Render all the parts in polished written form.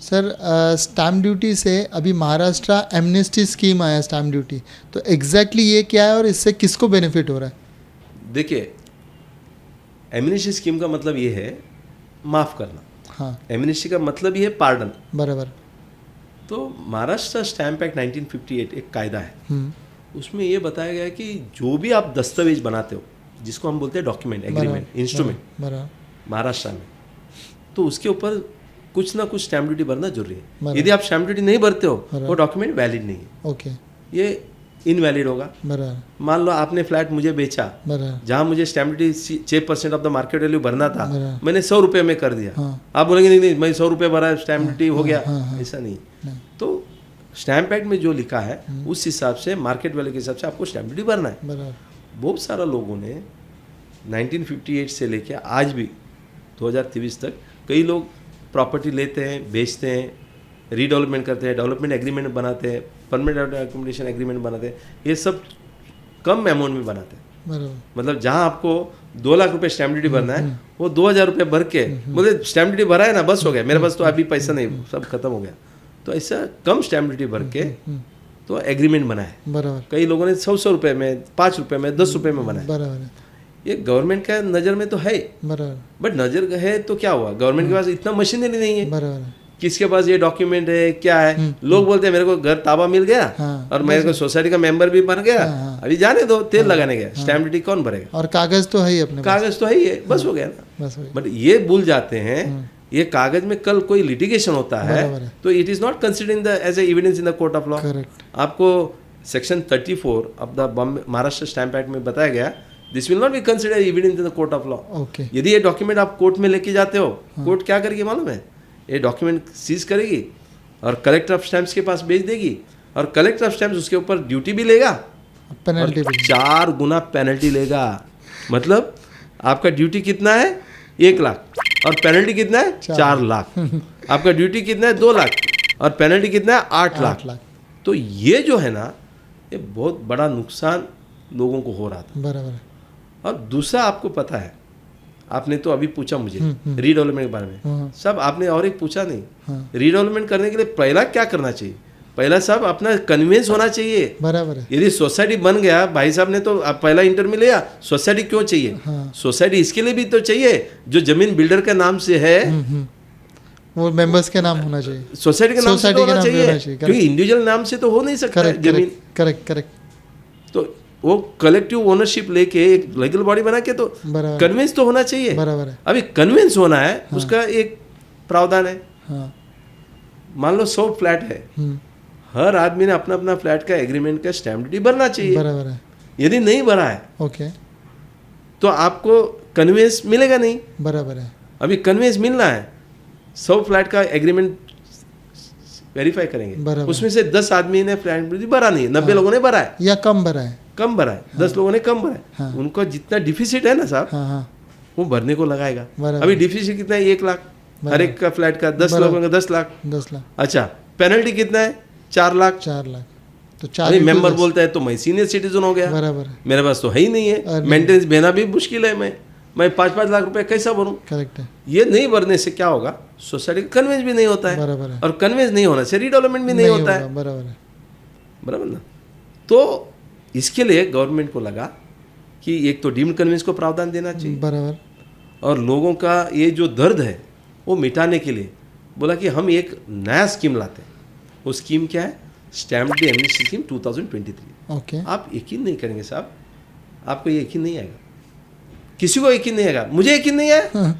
Sir stamp duty से अभी Maharashtra amnesty scheme आया स्टैम्प ड्यूटी, तो एग्जैक्टली ये क्या है और इससे किसको बेनिफिट हो रहा है? देखिए, एमनेस्टी स्कीम का मतलब ये है माफ़ करना। हाँ एमनेस्टी का मतलब ये है पार्डन। बराबर। तो महाराष्ट्र स्टैम्प एक्ट 1958 एक कायदा है, उसमें ये बताया गया है कि जो भी आप दस्तावेज बनाते हो, जिसको हम बोलते हैं डॉक्यूमेंट, एग्रीमेंट, इंस्ट्रूमेंट, महाराष्ट्र में, तो उसके ऊपर कुछ ना कुछ स्टैम्प ड्यूटी भरना जरूरी है। यदि आप स्टैम्प ड्यूटी नहीं भरते हो, वो डॉक्यूमेंट वैलिड नहीं है। ओके, ये इनवैलिड होगा। मान लो आपने फ्लैट मुझे बेचा, जहां मुझे stamp duty 6% of the market value भरना था, मैंने 100 रुपये में कर दिया। आप बोलेंगे नहीं नहीं मैं 100 रुपये भरा, स्टैम्प ड्यूटी हो गया। ऐसा नहीं। तो स्टैम्प एक्ट में जो लिखा है उस हिसाब से, मार्केट वैल्यू के हिसाब से आपको स्टैम्प ड्यूटी भरना है। बहुत सारा लोगों ने 1958 से लेकर आज भी 2023 तक कई लोग प्रॉपर्टी लेते हैं, बेचते हैं, रीडेवलपमेंट करते हैं, डेवलपमेंट एग्रीमेंट बनाते हैं, परमानेंट अकोमोडेशन एग्रीमेंट बनाते हैं। ये सब कम अमाउंट में बनाते हैं। मतलब जहां आपको 2 लाख रुपए स्टैम्प ड्यूटी भरना है, वो 2000 रुपये भर के बोले स्टैम्प ड्यूटी भरा है ना, बस हो गया, मेरे पास तो अभी पैसा नहीं, सब खत्म हो गया। तो ऐसा कम स्टैम्प ड्यूटी भर के तो एग्रीमेंट बनाए। कई लोगों ने 100 रुपये में, 5 रुपये में, 10 रुपये में बनाए। ये गवर्नमेंट का नज़र में तो है, बट नज़र है तो क्या हुआ, गवर्नमेंट के पास इतना मशीनरी नहीं है। किसके पास ये डॉक्यूमेंट है, क्या है? लोग बोलते हैं मेरे को घर ताबा मिल गया और मेरे को सोसाइटी का मेंबर भी बन गया, अभी जाने दो, तेल लगाने गया, स्टैम्प ड्यूटी कौन भरेगा? और कागज तो है ही, अपने कागज तो है ही है, बस हो गया ना। बट ये भूल जाते हैं, ये कागज में कल कोई लिटिगेशन होता है तो it is not considered as a evidence in the court of law. आपको section 34 of the Maharashtra stamp act में बताया गया, this will not be considered evidence in the court of law. यदि ये डॉक्यूमेंट आप कोर्ट में लेके जाते हो, कोर्ट क्या करेगी मालूम है? ये डॉक्यूमेंट सीज करेगी और कलेक्टर ऑफ स्टैम्प्स के पास भेज देगी, और कलेक्टर ऑफ स्टैम्प्स उसके ऊपर ड्यूटी भी लेगा, पेनल्टी भी 4 गुना पेनल्टी लेगा। मतलब आपका ड्यूटी कितना है? 1 लाख, और पेनल्टी कितना है? 4 लाख। आपका ड्यूटी कितना है? 2 लाख, और पेनल्टी कितना है? 8 लाख। तो ये जो है ना, ये बहुत बड़ा नुकसान लोगों को हो रहा था। बराबर। और दूसरा आपको पता है, आपने तो अभी पूछा मुझे रीडेवलपमेंट के बारे में, सब आपने और एक पूछा नहीं। रीडेवलपमेंट करने के लिए पहला क्या करना चाहिए? पहला सब अपना कन्विंस होना चाहिए। बराबर है। यदि सोसाइटी बन गया, भाई साहब ने तो पहला इंटरव्यू लिया, सोसाइटी क्यों चाहिए? सोसाइटी इसके लिए भी तो चाहिए, जो जमीन बिल्डर के नाम से है वो मेंबर्स के नाम होना चाहिए, सोसाइटी के नाम से होना चाहिए, क्योंकि इंडिविजुअल नाम से तो हो नहीं सकता जमीन। करेक्ट। तो वो कलेक्टिव ओनरशिप लेके एक लीगल बॉडी बना के तो कन्विंस तो होना चाहिए। बराबर है। अभी कन्विंस होना है, उसका एक प्रावधान है। मान लो 100 फ्लैट है, हर आदमी ने अपना अपना फ्लैट का एग्रीमेंट का स्टैम्प ड्यूटी भरना चाहिए। बराबर है। यदि नहीं भरा है, ओके, तो आपको कन्विंस मिलेगा नहीं। बराबर है। अभी कन्विंस मिलना है, 100 फ्लैट का एग्रीमेंट वेरीफाई करेंगे, उसमें से 10 आदमी ने फ्लैट ड्यूटी भरा नहीं, 90 लोगों ने भरा है, या कम भरा है, 10 लोगों ने कम भरा है। उनको जितना डिफिसिट है ना साहब, वो भरने को लगाएगा। अभी डिफिसिट कितना है? 1 लाख हर एक का फ्लैट का, 10 लोगों का 10 लाख। अच्छा, पेनल्टी कितना है? 4 लाख। तो 4 मेंबर बोलता है तो मैं सीनियर सिटीजन हो गया, बराबर, मेरे पास तो है ही नहीं है, मेंटेनेंस देना भी मुश्किल है, मैं 5-5 लाख रुपए कैसा भरूं? करेक्ट है। ये नहीं भरने से क्या होगा? सोसाइटी का कन्विंस भी नहीं होता है, बराबर है। और कन्विंस नहीं होना से रीडेवलपमेंट भी नहीं होता है, बराबर है। बराबर ना? तो इसके लिए गवर्नमेंट को लगा कि एक तो डीम्ड कन्विंस को प्रावधान देना चाहिए, बराबर, और लोगों का ये जो दर्द है वो मिटाने के लिए बोला कि हम एक नया स्कीम लाते हैं। वो स्कीम क्या है? Stamp duty amnesty scheme 2023। Okay. आप यकीन नहीं करेंगे साहब, आपको ये यकीन नहीं आएगा, किसी को यकीन नहीं आएगा, मुझे यकीन नहीं आया।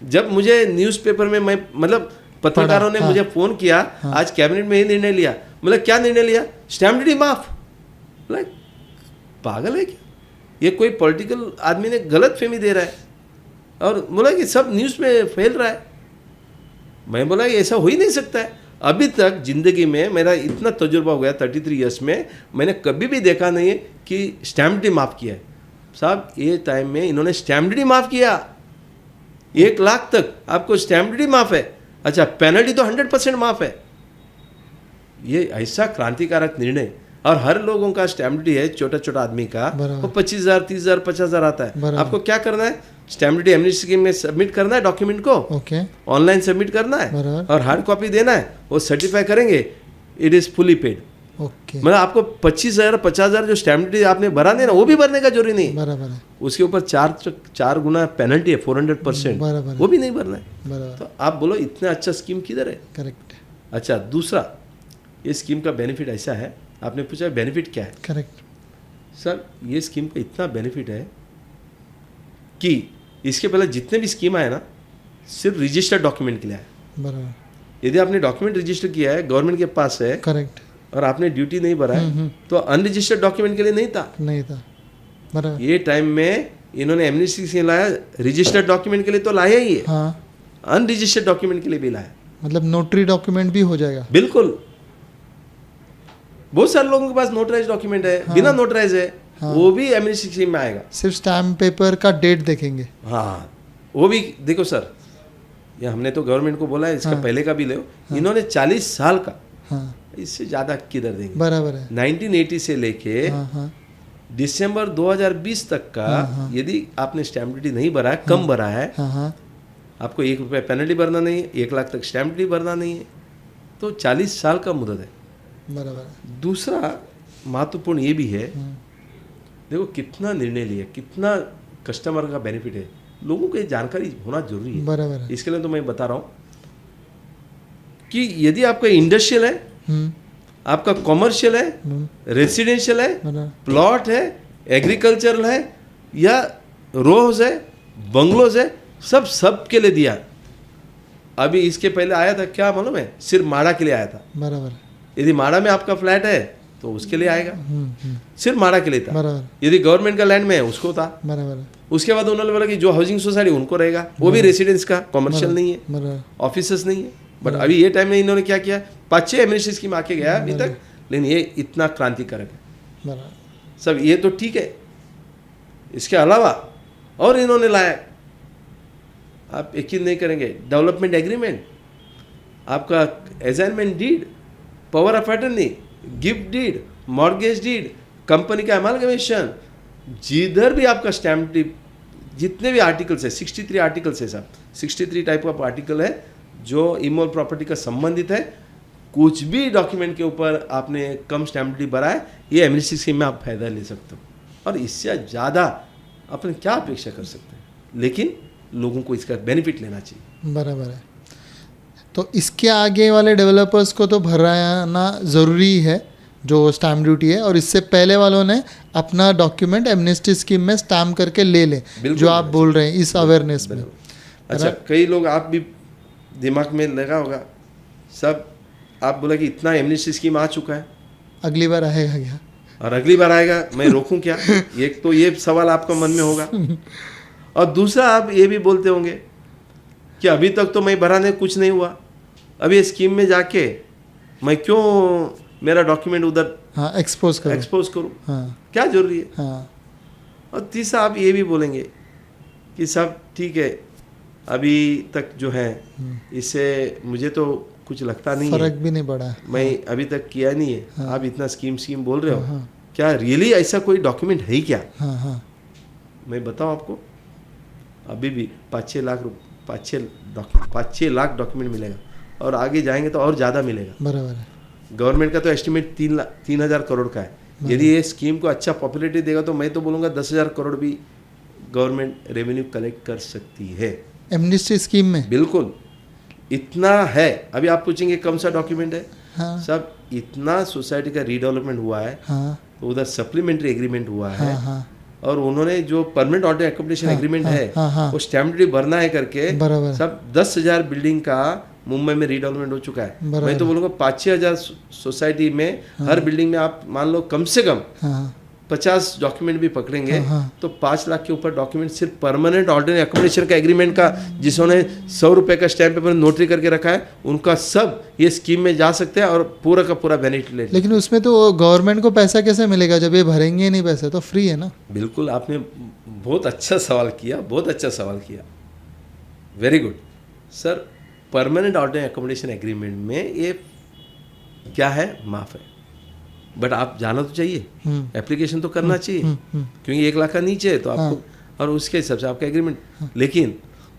जब मुझे न्यूज़पेपर में, मैं मतलब पत्रकारों ने मुझे फोन किया, आज कैबिनेट में ही निर्णय लिया, मतलब क्या निर्णय लिया? स्टैम्प ड्यूटी माफ। लाइक पागल है क्या? ये कोई पॉलिटिकल आदमी ने गलत फहमी दे रहा है, और बोला कि सब न्यूज़ में फैल रहा है। मैं बोला कि ऐसा हो ही नहीं सकता है। अभी तक जिंदगी में मेरा इतना तजुर्बा हो गया, 33 ईयर्स में, मैंने कभी भी देखा नहीं है कि स्टैम्प ड्यूटी माफ़ किया है। साहब ये टाइम में इन्होंने स्टैम्प ड्यूटी माफ़ किया, 1 लाख तक आपको स्टैम्प ड्यूटी माफ़ है। अच्छा, पेनल्टी तो 100% माफ़ है। ये ऐसा क्रांतिकारक निर्णय, और हर लोगों का स्टैम्प ड्यूटी है, छोटा छोटा आदमी का वो 25,000, 30,000, 50,000 आता है। आपको क्या करना है? स्टैम्प ड्यूटी एमनेस्टी स्कीम में सबमिट करना है डॉक्यूमेंट को, ओके, ऑनलाइन सबमिट करना है और हार्ड कॉपी देना है, वो सर्टिफाई करेंगे, it is fully paid. Okay, मतलब आपको 25,000 50,000 जो स्टैम्प ड्यूटी आपने भरा नहीं ना, वो भी भरने का जरूरी नहीं, बराबर है, उसके ऊपर 4 गुना पेनल्टी है 400%, बराबर, वो भी नहीं भरना है। बराबर, तो आप बोलो इतना अच्छा स्कीम किधर है? करेक्ट। अच्छा, दूसरा ये स्कीम का बेनिफिट ऐसा है, आपने पूछा बेनिफिट क्या है? करेक्ट सर ये स्कीम का इतना बेनिफिट है कि इसके पहले जितने भी स्कीम आए ना, सिर्फ रजिस्टर्ड डॉक्यूमेंट के लिए आए। बराबर, यदि आपने डॉक्यूमेंट रजिस्टर किया है, गवर्नमेंट के पास है, करेक्ट, और आपने ड्यूटी नहीं भरा है, तो अनरजिस्टर्ड डॉक्यूमेंट के लिए नहीं था, नहीं था, बराबर, ये टाइम में इन्होंने एमनेस्टी से लाया, रजिस्टर्ड डॉक्यूमेंट के लिए तो लाया ही है, हाँ, अनरजिस्टर्ड डॉक्यूमेंट के लिए भी लाया, मतलब नोटरी डॉक्यूमेंट भी हो जाएगा। बिल्कुल। बहुत सारे लोगों के पास नोटराइज डॉक्यूमेंट है, हाँ, बिना नोटराइज है, हाँ, वो भी एमनेस्टी स्कीम में आएगा। सिर्फ स्टैम्प पेपर का डेट देखेंगे। हाँ, वो भी देखो सर, ये हमने तो गवर्नमेंट को बोला है इसका हाँ, पहले का भी ले, इन्होंने 40 साल का, हाँ, इससे ज्यादा किधर देंगे? बराबर है, 1980 से लेके हाँ, हाँ, दिसंबर 2020 तक का, हाँ, हाँ, यदि आपने स्टैम्प ड्यूटी नहीं भरा है, कम भरा है, हाँ, हाँ, आपको 1 रुपया पेनल्टी भरना नहीं है, 1 लाख तक स्टैम्प ड्यूटी भरना नहीं है, तो 40 साल का मुद्दत है। बराबर है, दूसरा महत्वपूर्ण ये भी है, देखो कितना निर्णय लिया, कितना कस्टमर का बेनिफिट है, लोगों को ये जानकारी होना जरूरी है। बराबर है, इसके लिए तो मैं बता रहा हूँ कि यदि आपका इंडस्ट्रियल है, आपका कॉमर्शियल है, रेसिडेंशियल है, प्लॉट है, एग्रीकल्चरल है, या रोज है, बंगलोज है, सब के लिए दिया। अभी इसके पहले आया था क्या मालूम है? सिर्फ माड़ा के लिए आया था। बराबर, यदि माड़ा में आपका फ्लैट है तो उसके लिए आएगा, सिर्फ माड़ा के लिए था। बराबर, यदि गवर्नमेंट का लैंड में है उसको था। बराबर, उसके बाद उन्होंने बोला कि जो हाउसिंग सोसाइटी उनको रहेगा, वो भी रेसिडेंस का, कॉमर्शियल नहीं है, बराबर, ऑफिसर्स नहीं है। बट अभी ये टाइम में इन्होंने क्या किया, 5-6 एमनेस्टी स्कीम आके गया अभी तक, लेकिन ये इतना क्रांतिकारक है। बराबर, सब ये तो ठीक है, इसके अलावा और इन्होंने लाया, आप यकीन नहीं करेंगे, डेवलपमेंट एग्रीमेंट, आपका assignment deed, power of attorney, gift deed, mortgage deed, company का अमालगमेशन, जिधर भी आपका स्टैम्प ड्यूटी, जितने भी आर्टिकल्स है, 63 आर्टिकल्स है साहब, 63 टाइप ऑफ आर्टिकल है जो इमोल प्रॉपर्टी का संबंधित है। कुछ भी डॉक्यूमेंट के ऊपर आपने कम स्टैम्प ड्यूटी भरा है, ये एमनेस्टी स्कीम में आप फायदा ले सकते हो, और इससे ज़्यादा अपन क्या अपेक्षा कर सकते हैं, लेकिन लोगों को इसका बेनिफिट लेना चाहिए। बराबर है। तो इसके आगे वाले डेवलपर्स को तो भराना ज़रूरी है जो स्टैम्प ड्यूटी है, और इससे पहले वालों ने अपना डॉक्यूमेंट एमनेस्टी स्कीम में स्टैम्प करके ले लें, जो आप बोल रहे हैं इस अवेयरनेस में। अच्छा, कई लोग, आप भी दिमाग में लगा होगा सब, आप बोला कि इतना एमनेस्टी स्कीम आ चुका है, अगली बार आएगा क्या, और अगली बार आएगा, मैं रोकूं क्या? एक तो ये सवाल आपका मन में होगा, और दूसरा आप ये भी बोलते होंगे कि अभी तक तो मैं भराने कुछ नहीं हुआ, अभी ये स्कीम में जाके मैं क्यों मेरा डॉक्यूमेंट उधर एक्सपोज करूं, क्या जरूरी है? और तीसरा आप ये भी बोलेंगे कि सब ठीक है, अभी तक जो है इससे मुझे तो कुछ लगता नहीं है, फर्क भी नहीं पड़ा, मैं अभी तक किया नहीं है। आप इतना स्कीम बोल रहे हो, क्या रियली ऐसा कोई डॉक्यूमेंट है क्या? मैं बताऊं आपको, अभी भी 5-6 लाख डॉक्यूमेंट मिलेगा, और आगे जाएंगे तो और ज़्यादा मिलेगा। बराबर है। गवर्नमेंट का तो एस्टिमेट 3,000 करोड़ का है। यदि ये स्कीम को अच्छा पॉपुलैरिटी देगा तो मैं तो बोलूँगा 10,000 करोड़ भी गवर्नमेंट रेवेन्यू कलेक्ट कर सकती है एमनेस्टी स्कीम में। बिल्कुल, इतना है। अभी आप पूछेंगे कौन सा डॉक्यूमेंट है? सब इतना सोसाइटी का रीडेवलपमेंट हुआ है, तो उधर सप्लीमेंट्री एग्रीमेंट हुआ है, और उन्होंने जो परमानेंट ऑर्डर एकोमोडेशन एग्रीमेंट है वो स्टैम्प ड्यूटी भरना है करके सब 10,000 बिल्डिंग का मुंबई में रीडेवलपमेंट हो चुका है। मैं तो बोलूँगा 5-6 सोसाइटी में हर बिल्डिंग में आप मान लो कम से कम 50 डॉक्यूमेंट भी पकड़ेंगे तो 5 लाख के ऊपर डॉक्यूमेंट सिर्फ परमानेंट ऑर्डर एकोमोडेशन का एग्रीमेंट का, जिसने 100 रुपये का स्टैम्प पेपर नोटरी करके रखा है, उनका सब ये स्कीम में जा सकते हैं और पूरा का पूरा बेनिफिट ले। लेकिन उसमें तो गवर्नमेंट को पैसा कैसे मिलेगा जब ये भरेंगे नहीं पैसे? तो फ्री है ना। बिल्कुल, आपने बहुत अच्छा सवाल किया, बहुत अच्छा सवाल किया, very good sir. Permanent order accommodation agreement में ये क्या है, माफ है, बट आप जाना तो चाहिए, एप्लीकेशन तो करना चाहिए, क्योंकि 1 लाख का नीचे है तो आपको, और उसके हिसाब से आपका एग्रीमेंट। लेकिन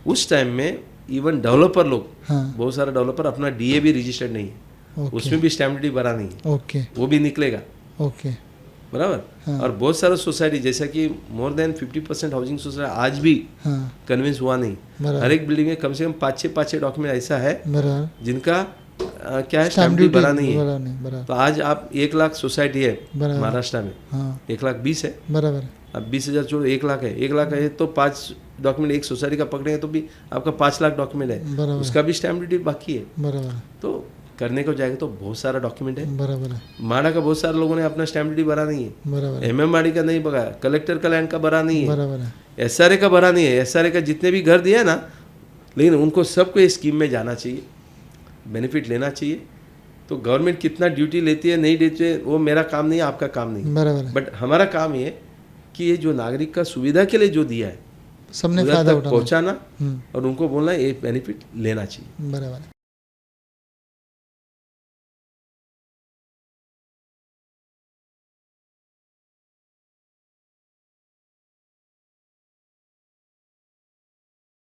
उस टाइम में इवन डेवलपर लोग, बहुत सारे डेवलपर अपना डीए भी रजिस्टर्ड नहीं है, उसमें भी स्टैम्प ड्यूटी भरा नहीं है, वो भी निकलेगा। बराबर। और बहुत सारा सोसाइटी जैसा कि मोर देन 50% हाउसिंग सोसाइटी आज भी कन्विंस हुआ नहीं। हर एक बिल्डिंग में कम से कम 5-6 डॉक्यूमेंट ऐसा है जिनका क्या है, स्टैम्प ड्यूटी भरा नहीं है। तो आज आप 1 लाख सोसाइटी है महाराष्ट्र में, 1,20,000 है, बराबर। अब 20,000 छोड़ो, 1 लाख है, 1 लाख है तो 5 डॉक्यूमेंट एक सोसाइटी का पकड़ेंगे तो भी आपका 5 लाख डॉक्यूमेंट है, उसका भी स्टैम्प ड्यूटी बाकी है। बराबर। तो करने को जाएगा तो बहुत सारा डॉक्यूमेंट है। बराबर। माड़ा का बहुत सारे लोगों ने अपना स्टैम्प ड्यूटी भरा नहीं है, बराबर। एमएमआरडी का नहीं भरा, कलेक्टर का लैंड का भरा नहीं है, बराबर। एसआरए का भरा नहीं है। एसआरए का जितने भी घर दिया है ना, लेकिन उनको सबको इस स्कीम में जाना चाहिए, बेनिफिट लेना चाहिए। तो गवर्नमेंट कितना ड्यूटी लेती है नहीं देती है वो मेरा काम नहीं है, आपका काम नहीं है, बराबर। बट हमारा काम ये कि ये जो नागरिक का सुविधा के लिए जो दिया है सबने फायदा पहुंचाना और उनको बोलना ये बेनिफिट लेना चाहिए, बराबर।